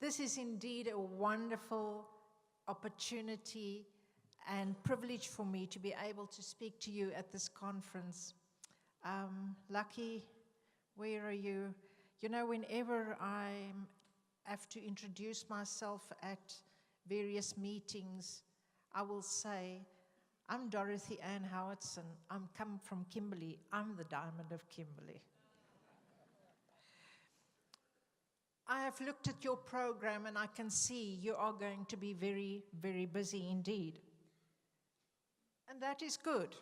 This is indeed a wonderful opportunity and privilege for me to be able to speak to you at this conference. Lucky, where are you? You know, whenever I have to introduce myself at various meetings, I will say, I'm Dorothy Ann Howitson. I'm come from Kimberley. I'm the Diamond of Kimberley. I have looked at your program and I can see you are going to be very, very busy indeed. And that is good.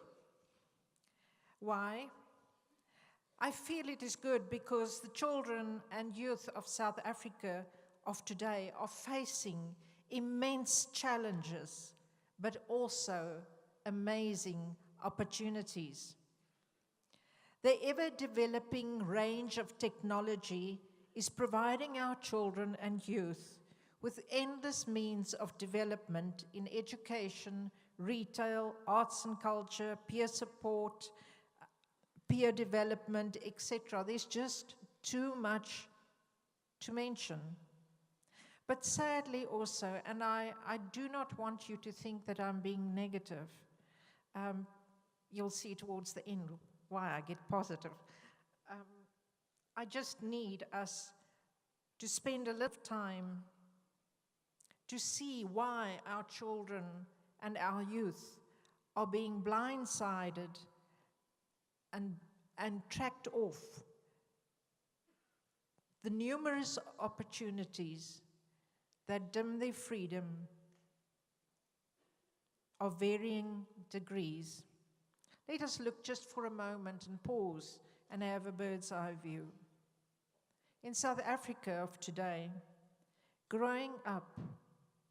Why? I feel it is good because the children and youth of South Africa of today are facing immense challenges, but also amazing opportunities. The ever-developing range of technology is providing our children and youth with endless means of development in education, retail, arts and culture, peer support, peer development, etc. There's just too much to mention. But sadly also, and I do not want you to think that I'm being negative. You'll see towards the end why I get positive. I just need us to spend a little time to see why our children and our youth are being blindsided and tracked off the numerous opportunities that dim their freedom of varying degrees. Let us look just for a moment and pause and have a bird's eye view. In South Africa of today, growing up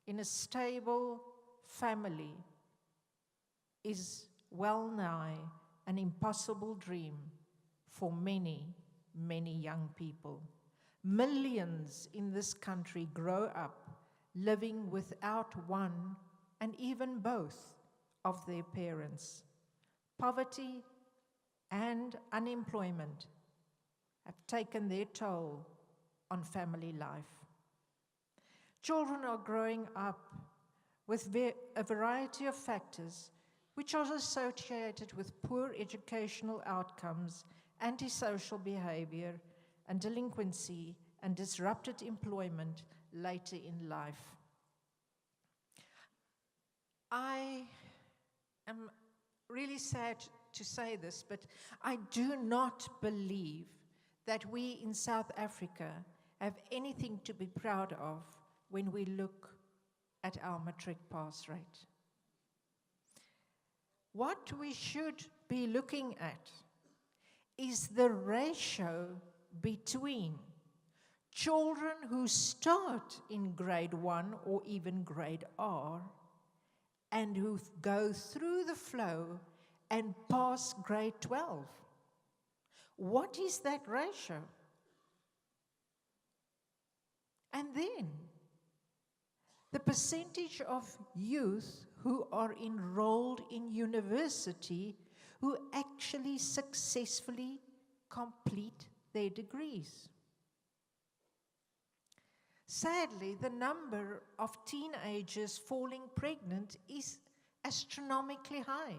in a stable family is well nigh an impossible dream for many, many young people. Millions in this country grow up living without one and even both of their parents. Poverty and unemployment have taken their toll on family life. Children are growing up with a variety of factors which are associated with poor educational outcomes, antisocial behavior, and delinquency and disrupted employment later in life. I am really sad to say this, but I do not believe that we in South Africa have anything to be proud of when we look at our matric pass rate. What we should be looking at is the ratio between children who start in grade 1 or even grade R and who go through the flow and pass grade 12. What is that ratio? And then the percentage of youth who are enrolled in university who actually successfully complete their degrees. Sadly, the number of teenagers falling pregnant is astronomically high.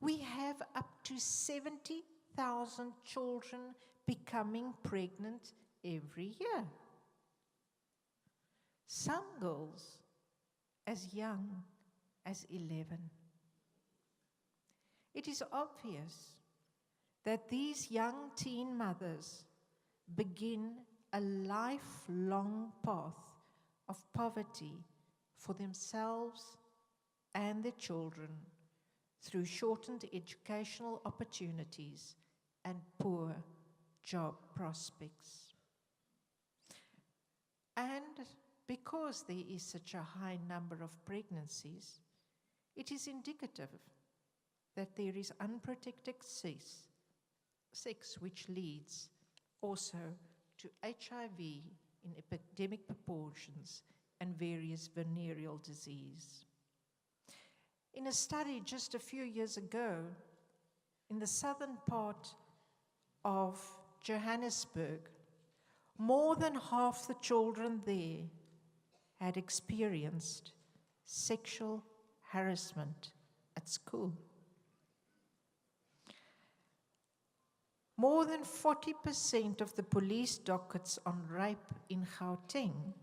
We have up to 70,000 children becoming pregnant every year. Some girls as young as 11. It is obvious that these young teen mothers begin a lifelong path of poverty for themselves and their children through shortened educational opportunities and poor job prospects. And because there is such a high number of pregnancies, it is indicative that there is unprotected sex which leads also to HIV in epidemic proportions and various venereal disease. In a study just a few years ago, in the southern part of Johannesburg, more than half the children there had experienced sexual harassment at school. More than 40% of the police dockets on rape in Gauteng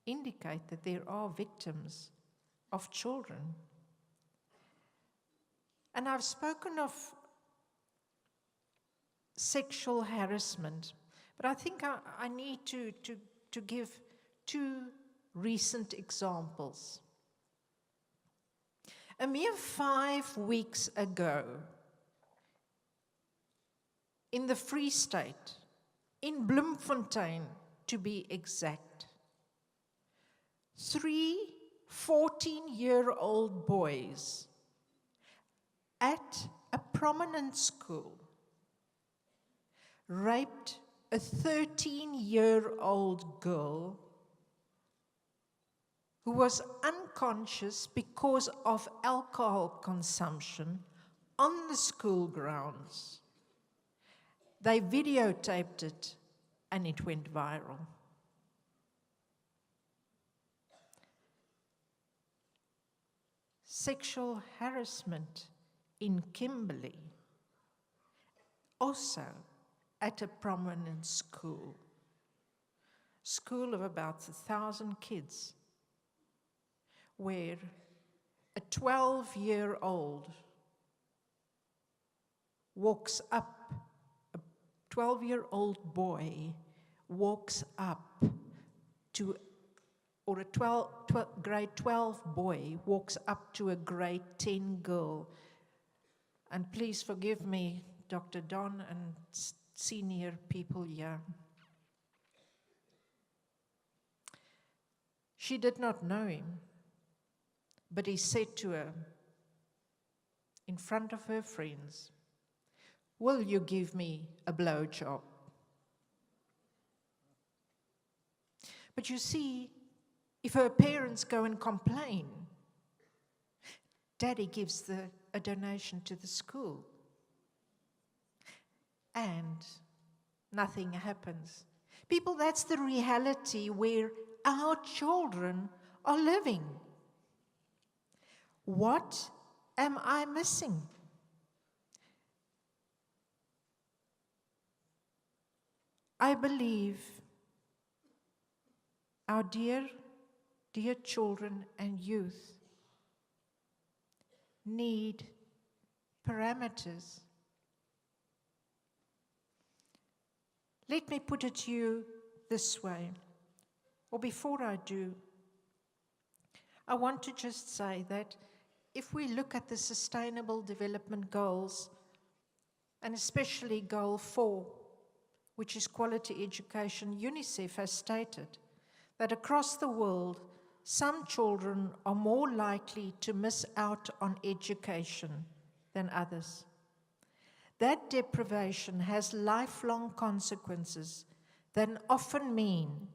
indicate that there are victims of children. And I've spoken of sexual harassment, but I think I need to give two recent examples. A mere 5 weeks ago, in the Free State, in Bloemfontein to be exact, 3 14-year-old boys at a prominent school raped a 13-year-old girl who was unconscious because of alcohol consumption on the school grounds. They videotaped it and it went viral. Sexual harassment in Kimberley, also at a prominent school of about 1,000 kids, where a 12-year-old walks up, a 12-year-old boy walks up to, or a grade 12 boy walks up to a grade 10 girl. And please forgive me, Dr. Don and senior people here. She did not know him, but he said to her, in front of her friends, "Will you give me a blowjob?" But you see, if her parents go and complain, Daddy gives a donation to the school, and nothing happens. People, that's the reality where our children are living. What am I missing? I believe our dear children and youth need parameters. Let me put it to you this way, or before I do, I want to just say that if we look at the Sustainable Development Goals, and especially Goal 4, which is quality education, UNICEF has stated that across the world, some children are more likely to miss out on education than others. That deprivation has lifelong consequences that often mean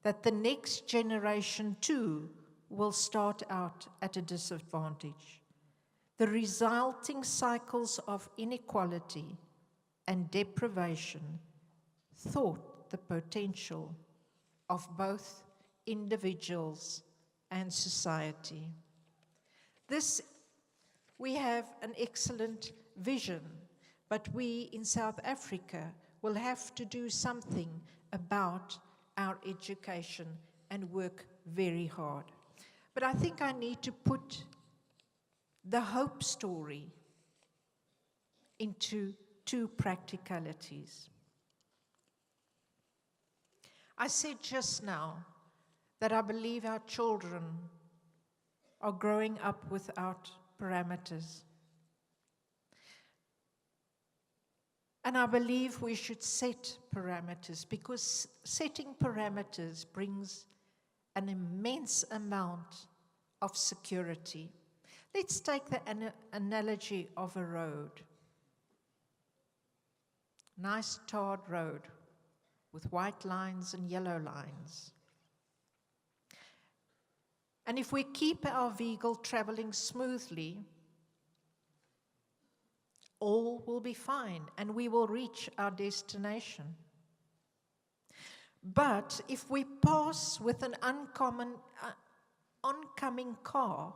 that the next generation too will start out at a disadvantage. The resulting cycles of inequality and deprivation thwart the potential of both individuals and society. We have an excellent vision, but we in South Africa will have to do something about our education and work very hard. But I think I need to put the hope story into two practicalities. I said just now that I believe our children are growing up without parameters. And I believe we should set parameters, because setting parameters brings an immense amount of security. Let's take the analogy of a road. Nice tarred road with white lines and yellow lines. And if we keep our vehicle traveling smoothly, all will be fine and we will reach our destination. But if we pass with an oncoming car,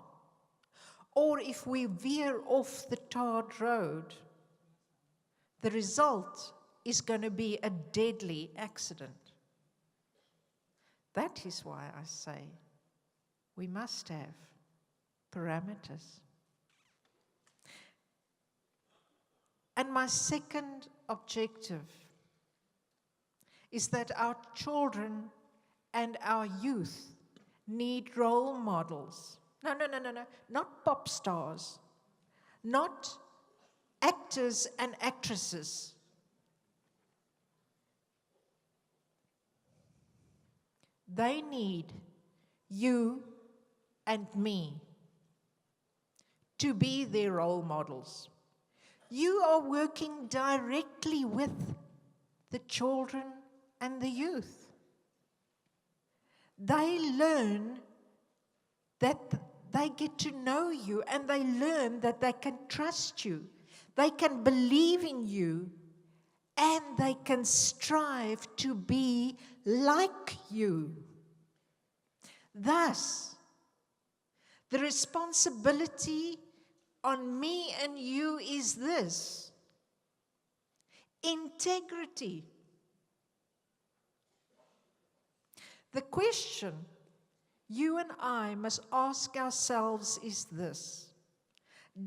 or if we veer off the tarred road, the result is going to be a deadly accident. That is why I say we must have parameters. And my second objective is that our children and our youth need role models. No, not pop stars, not actors and actresses. They need you and me to be their role models. You are working directly with the children and the youth. They learn that they get to know you, and they learn that they can trust you, they can believe in you, and they can strive to be like you. Thus, the responsibility on me and you is this: integrity. The question you and I must ask ourselves is this: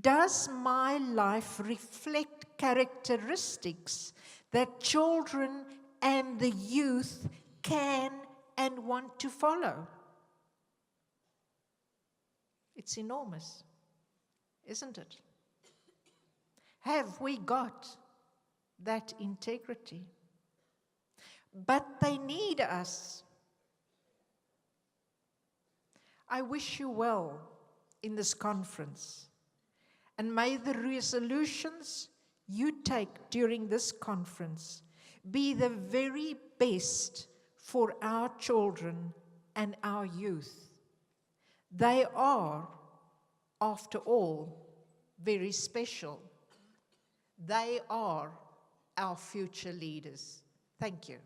does my life reflect characteristics that children and the youth can and want to follow? It's enormous, isn't it? Have we got that integrity? But they need us. I wish you well in this conference, and may the resolutions you take during this conference be the very best for our children and our youth. They are, after all, very special. They are our future leaders. Thank you.